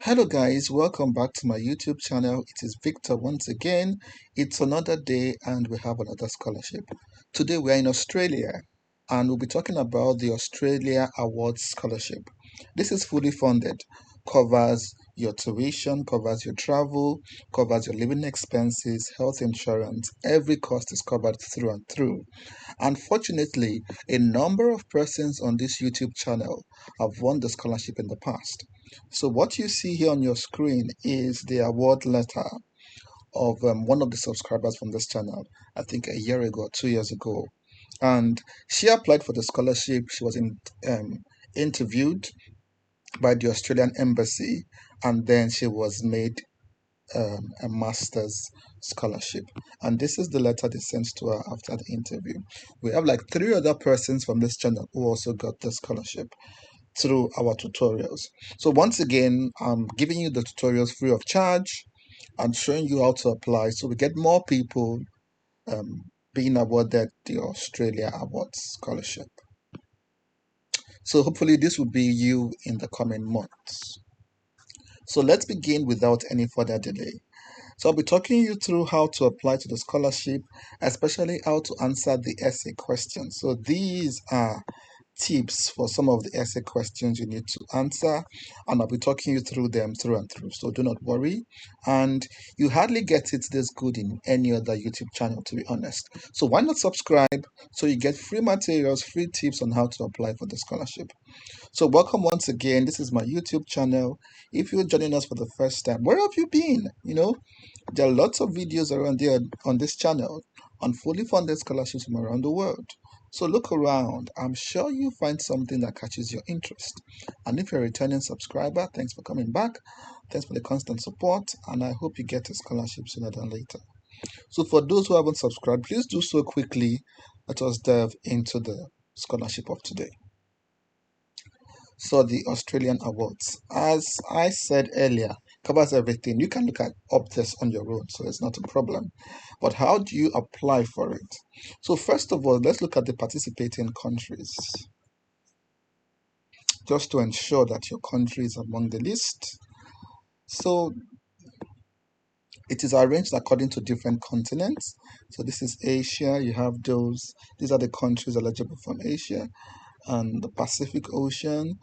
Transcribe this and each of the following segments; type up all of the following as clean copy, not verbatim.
Hello guys, welcome back to my YouTube channel. It is Victor once again. It's another day and we have another scholarship. Today we are in Australia and we'll be talking about the Australia Awards Scholarship. This is fully funded, covers your tuition, covers your travel, covers your living expenses, health insurance. Every cost is covered through and through. Unfortunately, a number of persons on this YouTube channel have won the scholarship in the past. So what you see here on your screen is the award letter of one of the subscribers from this channel, I think a year ago, 2 years ago. And she applied for the scholarship. She was interviewed by the Australian Embassy, and then she was made a master's scholarship. And this is the letter they sent to her after the interview. We have like three other persons from this channel who also got the scholarship through our tutorials. So once again, I'm giving you the tutorials free of charge and showing you how to apply so we get more people being awarded the Australia Awards Scholarship. So hopefully this will be you in the coming months. So let's begin without any further delay. So I'll be talking you through how to apply to the scholarship, especially how to answer the essay questions. So these are tips for some of the essay questions you need to answer, and I'll be talking you through them through and through. So do not worry. And you hardly get it this good in any other YouTube channel, to be honest. So why not subscribe so you get free materials, free tips on how to apply for the scholarship. So welcome once again. This is my YouTube channel. If you're joining us for the first time, where have you been? There are lots of videos around there on this channel on fully funded scholarships from around the world. So look around. I'm sure you'll find something that catches your interest. And if you're a returning subscriber, thanks for coming back. Thanks for the constant support. And I hope you get a scholarship sooner than later. So for those who haven't subscribed, please do so quickly. Let us delve into the scholarship of today. So the Australian Awards, as I said earlier, covers everything. You can look at up this on your own, so it's not a problem. But how do you apply for it? So first of all, let's look at the participating countries, just to ensure that your country is among the list. So it is arranged according to different continents. So this is Asia. You have these are the countries eligible from Asia and the Pacific Ocean.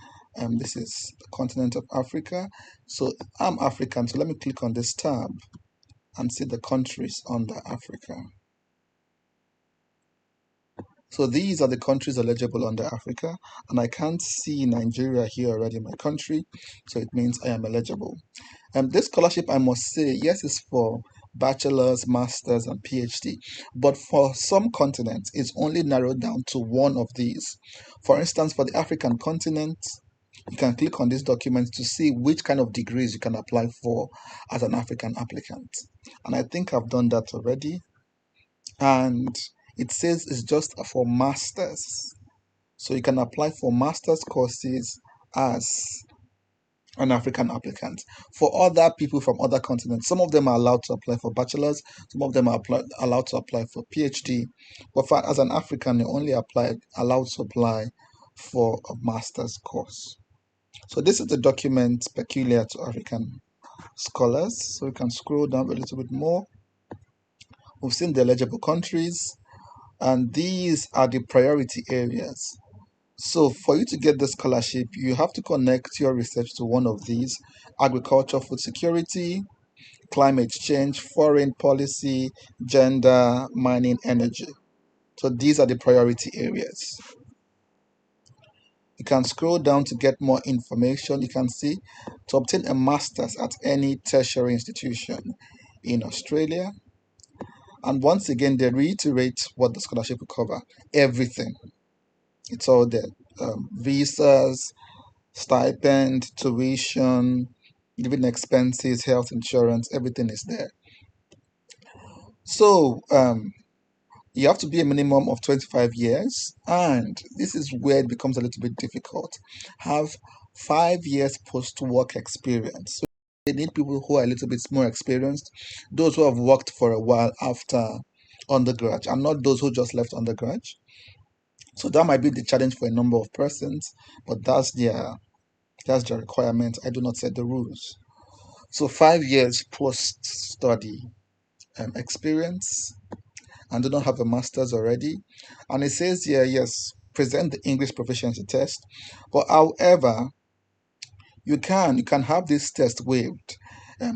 This is the continent of Africa. So I'm African, so let me click on this tab and see the countries under Africa. So these are the countries eligible under Africa, and I can't see Nigeria here already in my country, so it means I am eligible. This scholarship, I must say, yes, is for bachelor's, master's, and PhD, but for some continents, it's only narrowed down to one of these. For instance, for the African continent, you can click on this document to see which kind of degrees you can apply for as an African applicant. And I think I've done that already. And it says it's just for masters. So you can apply for master's courses as an African applicant. For other people from other continents, some of them are allowed to apply for bachelor's, some of them are allowed to apply for PhD. But as an African, you're only allowed to apply for a master's course. So this is the document peculiar to African scholars. So we can scroll down a little bit more. We've seen the eligible countries, and these are the priority areas. So for you to get the scholarship, you have to connect your research to one of these: agriculture, food security, climate change, foreign policy, gender, mining, energy. So these are the priority areas. You can scroll down to get more information. You can see to obtain a master's at any tertiary institution in Australia. And once again, they reiterate what the scholarship will cover. Everything. It's all there. Visas, stipend, tuition, living expenses, health insurance, everything is there. So you have to be a minimum of 25 years, and this is where it becomes a little bit difficult. Have 5 years post-work experience. So they need people who are a little bit more experienced, those who have worked for a while after undergrad, and not those who just left undergrad. So that might be the challenge for a number of persons, but that's their requirement. I do not set the rules. So 5 years post-study experience, and do not have a master's already. And it says here, yes, present the English proficiency test. But however, you can have this test waived,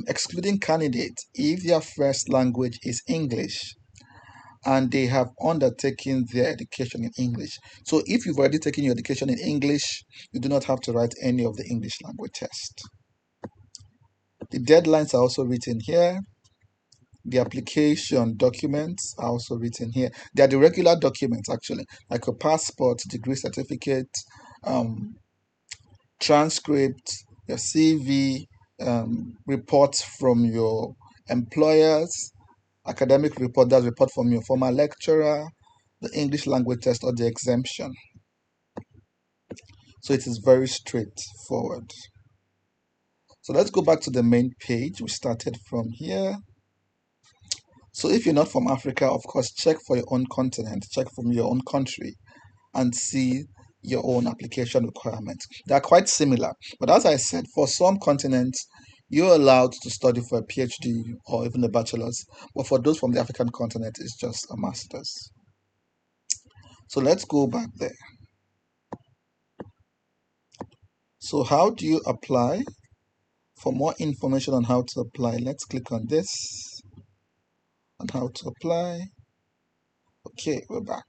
excluding candidates if their first language is English and they have undertaken their education in English. So if you've already taken your education in English, you do not have to write any of the English language test. The deadlines are also written here. The application documents are also written here. They are the regular documents, actually, like a passport, degree certificate, um, transcript, your CV, reports from your employers, academic report, that's report from your former lecturer, the English language test, or the exemption. So it is very straightforward. So let's go back to the main page. We started from here. So if you're not from Africa, of course, check for your own continent, check from your own country, and see your own application requirements. They are quite similar. But as I said, for some continents, you're allowed to study for a PhD or even a bachelor's. But for those from the African continent, it's just a master's. So let's go back there. So how do you apply? For more information on how to apply, let's click on this and how to apply. Okay, we're back.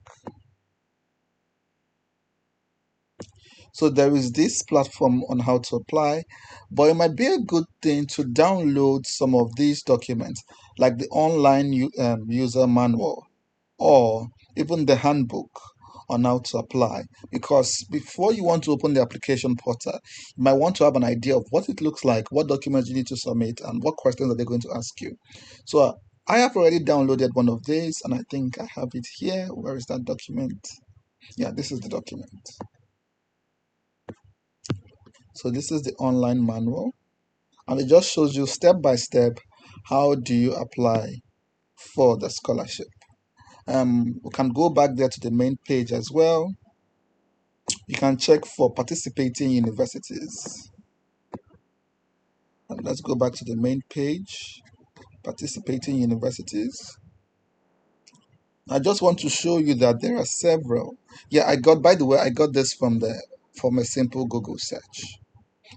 So there is this platform on how to apply, but it might be a good thing to download some of these documents, like the online user manual or even the handbook on how to apply. Because before you want to open the application portal, you might want to have an idea of what it looks like, what documents you need to submit, and what questions are they going to ask you. So I have already downloaded one of these, and I think I have it here. Where is that document? Yeah, this is the document. So this is the online manual, and it just shows you step by step how do you apply for the scholarship. We can go back there to the main page as well. You can check for participating universities. And let's go back to the main page, participating universities. I just want to show you that there are several. Yeah, by the way, I got this from a simple Google search.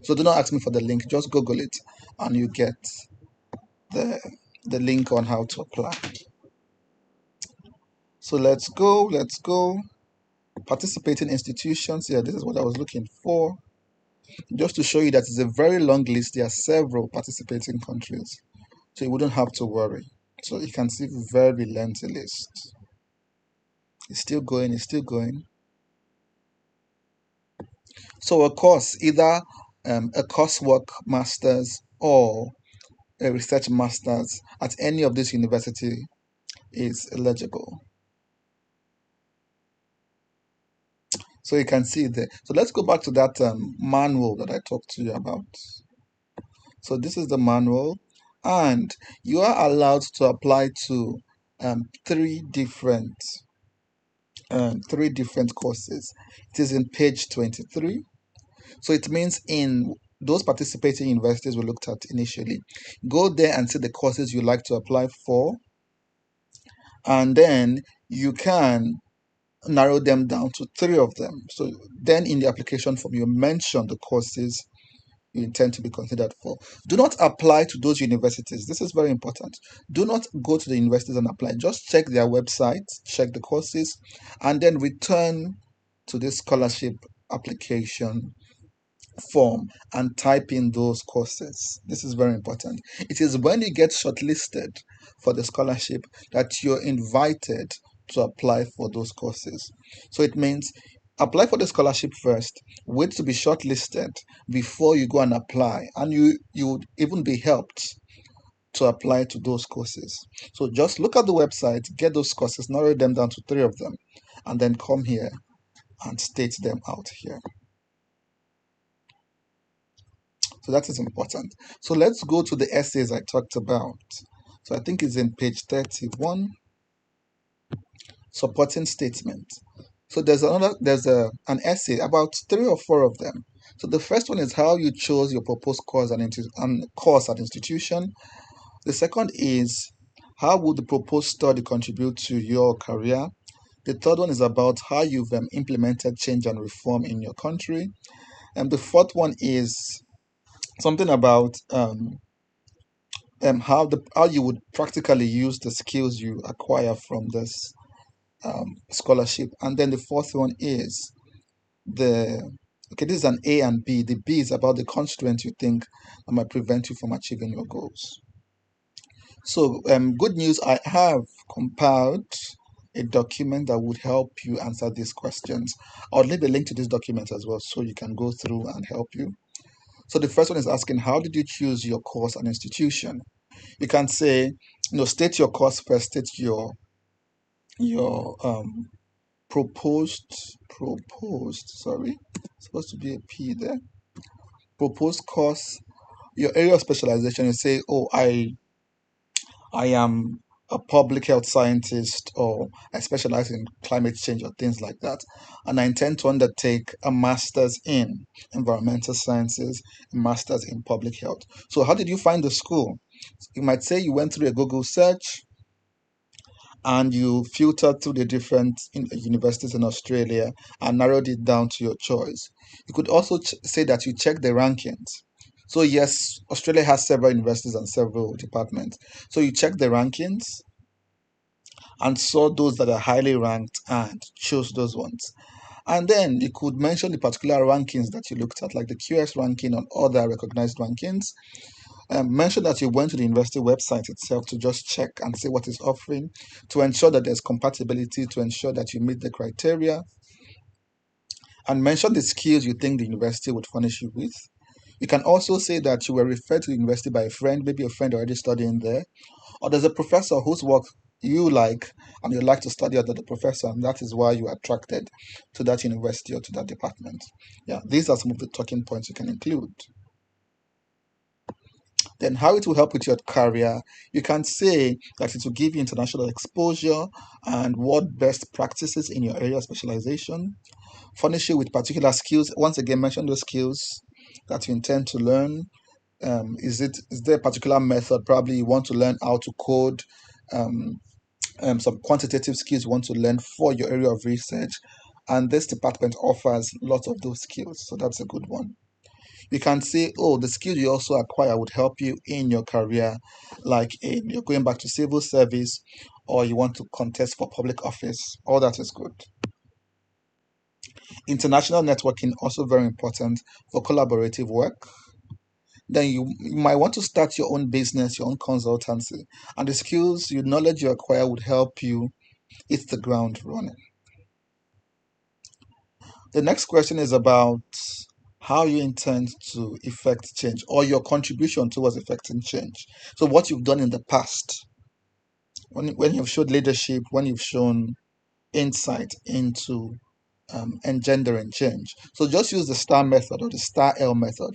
So do not ask me for the link, just Google it and you get the link on how to apply. So let's go. Participating institutions. Yeah, this is what I was looking for. Just to show you that it's a very long list. There are several participating countries. So you wouldn't have to worry. So you can see very lengthy list. It's still going. So a course, either a coursework master's or a research master's at any of this university is eligible. So you can see there. So let's go back to that manual that I talked to you about. So this is the manual, and you are allowed to apply to three different courses. It is in page 23. So it means in those participating universities we looked at initially, go there and see the courses you like to apply for, and then you can narrow them down to three of them. So then in the application form, you mention the courses you intend to be considered for. Do not apply to those universities. This is very important. Do not go to the universities and apply. Just check their website, check the courses, and then return to this scholarship application form and type in those courses. This is very important. It is when you get shortlisted for the scholarship that you're invited to apply for those courses. So it means apply for the scholarship first, wait to be shortlisted before you go and apply, and you would even be helped to apply to those courses. So just look at the website, get those courses, narrow them down to three of them, and then come here and state them out here. So that is important. So let's go to the essays I talked about. So I think it's in page 31, supporting statement. So there's an essay, about 3 or 4 of them. So the first one is how you chose your proposed course and institution. The second is how would the proposed study contribute to your career? The third one is about how you've implemented change and reform in your country. And the fourth one is something about how you would practically use the skills you acquire from this scholarship. And then the fourth one is the okay, this is an A and B. The B is about the constraints you think that might prevent you from achieving your goals. So, good news, I have compiled a document that would help you answer these questions. I'll leave a link to this document as well so you can go through and help you. So, the first one is asking, how did you choose your course and institution? You can say, state your course first, state your sorry, supposed to be a P there, proposed course, your area of specialization. You say, oh, I am a public health scientist, or I specialize in climate change or things like that. And I intend to undertake a master's in environmental sciences, a master's in public health. So, how did you find the school? You might say you went through a Google search and you filtered through the different universities in Australia and narrowed it down to your choice. You could also say that you checked the rankings. So, yes, Australia has several universities and several departments. So, you check the rankings and saw those that are highly ranked and chose those ones. And then you could mention the particular rankings that you looked at, like the QS ranking or other recognized rankings. Mention that you went to the university website itself to just check and see what is offering, to ensure that there's compatibility, to ensure that you meet the criteria, and mention the skills you think the university would furnish you with. You can also say that you were referred to the university by a friend, maybe a friend already studying there, or there's a professor whose work you like and you like to study under the professor, and that is why you are attracted to that university or to that department. Yeah, these are some of the talking points you can include. Then, how it will help with your career, you can say that it will give you international exposure and what best practices in your area of specialization, furnish you with particular skills. Once again, mention those skills that you intend to learn. Is there a particular method? Probably you want to learn how to code, um, some quantitative skills you want to learn for your area of research, and this department offers lots of those skills, so that's a good one. You can say, oh, the skills you also acquire would help you in your career, like you're going back to civil service, or you want to contest for public office. All that is good. International networking also very important for collaborative work. Then you might want to start your own business, your own consultancy, and the skills, your knowledge you acquire would help you hit the ground running. The next question is about how you intend to effect change or your contribution towards effecting change. So, what you've done in the past, when you've showed leadership, when you've shown insight into engendering change. So, just use the STAR method or the STAR L method.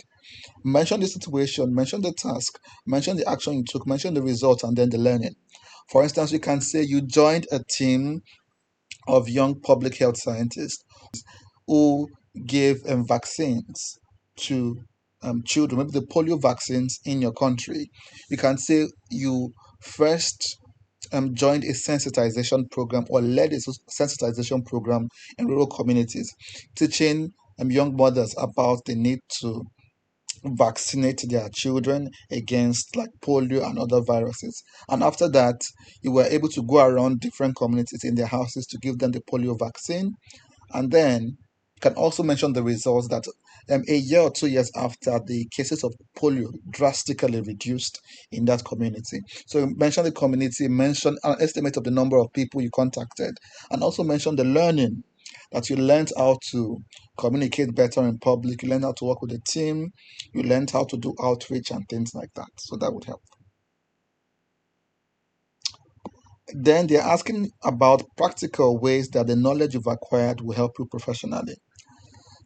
Mention the situation, mention the task, mention the action you took, mention the result, and then the learning. For instance, you can say you joined a team of young public health scientists who gave vaccines to children, maybe the polio vaccines in your country. You can say you first joined a sensitization program or led a sensitization program in rural communities, teaching young mothers about the need to vaccinate their children against like polio and other viruses. And after that, you were able to go around different communities in their houses to give them the polio vaccine. And then you can also mention the results that a year or 2 years after, the cases of polio drastically reduced in that community. So mention the community, mention an estimate of the number of people you contacted, and also mention the learning that you learned how to communicate better in public, you learned how to work with a team, you learned how to do outreach and things like that. So that would help. Then they're asking about practical ways that the knowledge you've acquired will help you professionally.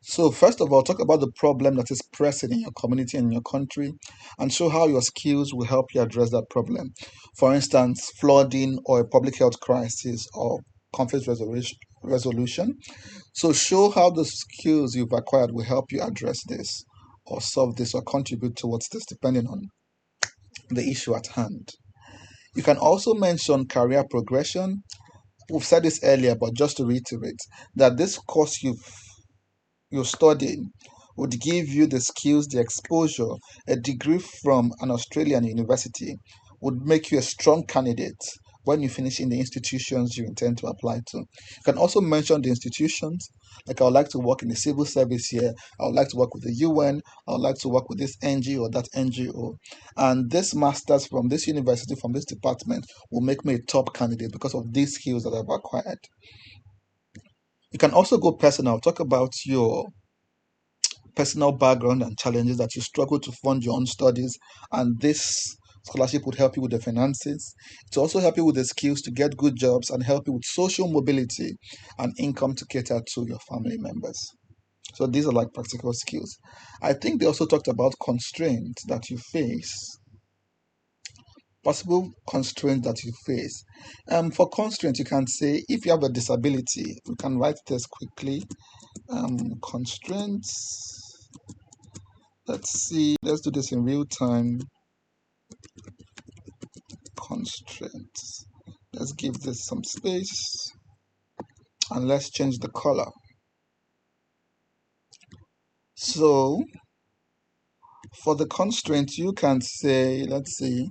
So, first of all, talk about the problem that is pressing in your community and in your country and show how your skills will help you address that problem. For instance, flooding or a public health crisis or conflict resolution. So show how the skills you've acquired will help you address this or solve this or contribute towards this depending on the issue at hand. You can also mention career progression. We've said this earlier, but just to reiterate, that this course you're studying would give you the skills, the exposure, a degree from an Australian university would make you a strong candidate when you finish in the institutions you intend to apply to. You can also mention the institutions, like I would like to work in the civil service here, I would like to work with the UN, I would like to work with this NGO or that NGO. And this master's from this university, from this department, will make me a top candidate because of these skills that I've acquired. You can also go personal, talk about your personal background and challenges that you struggle to fund your own studies, and this scholarship would help you with the finances. It also help you with the skills to get good jobs and help you with social mobility and income to cater to your family members. So these are like practical skills. I think they also talked about constraints that you face, possible constraints that you face. For constraints, you can say if you have a disability, we can write this quickly. Constraints. Let's see, let's do this in real time. Constraints. Let's give this some space and let's change the color. So for the constraint, you can say, let's see,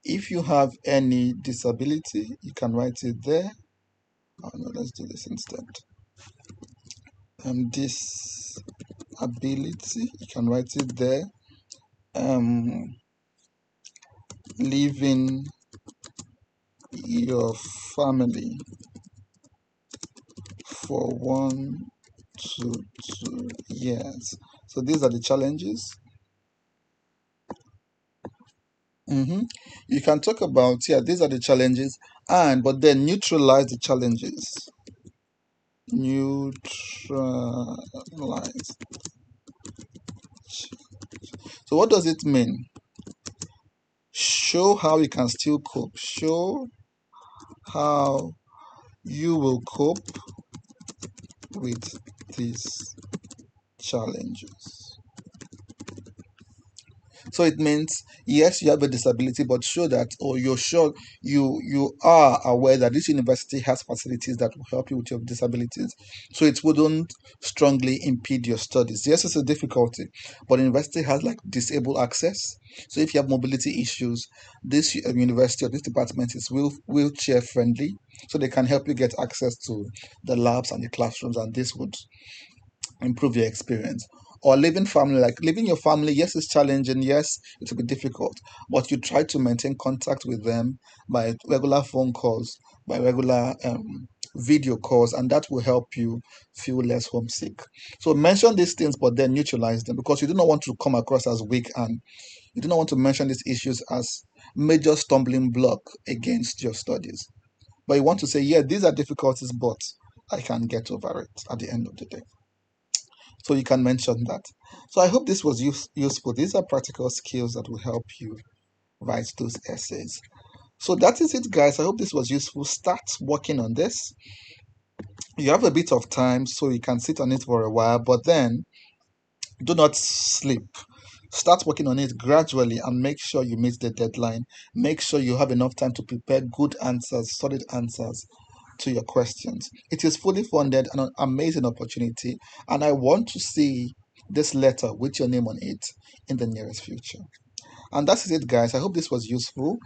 if you have any disability, you can write it there. Oh no, let's do this instead. Disability, you can write it there. Leaving your family for 1 to 2 years. So these are the challenges. You can talk about, yeah, these are the challenges, but then neutralize the challenges. Neutralize. So what does it mean? Show how you can still cope. Show how you will cope with these challenges. So it means yes, you have a disability, but show that, or you're sure you are aware that this university has facilities that will help you with your disabilities, so it wouldn't strongly impede your studies. Yes, it's a difficulty, but the university has like disabled access. So if you have mobility issues, this university or this department is wheelchair friendly, so they can help you get access to the labs and the classrooms, and this would improve your experience. Or living family, like living your family, yes, it's challenging, yes, it will be difficult, but you try to maintain contact with them by regular phone calls, by regular video calls, and that will help you feel less homesick. So mention these things, but then neutralize them because you do not want to come across as weak, and you do not want to mention these issues as major stumbling block against your studies. But you want to say, yeah, these are difficulties, but I can get over it at the end of the day. So you can mention that. So I hope this was useful. These are practical skills that will help you write those essays. So that is it, guys. I hope this was useful. Start working on this. You have a bit of time, so you can sit on it for a while, but then do not sleep. Start working on it gradually and make sure you meet the deadline. Make sure you have enough time to prepare good answers, solid answers to your questions. It is fully funded and an amazing opportunity, and I want to see this letter with your name on it in the nearest future. And that's it, guys. I hope this was useful.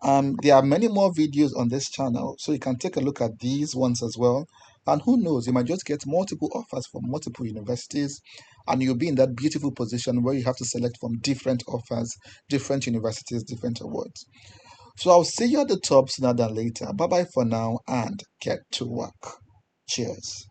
There are many more videos on this channel, so you can take a look at these ones as well. And who knows, you might just get multiple offers from multiple universities, and you'll be in that beautiful position where you have to select from different offers, different universities, different awards. So I'll see you at the top sooner than later. Bye bye for now and get to work. Cheers.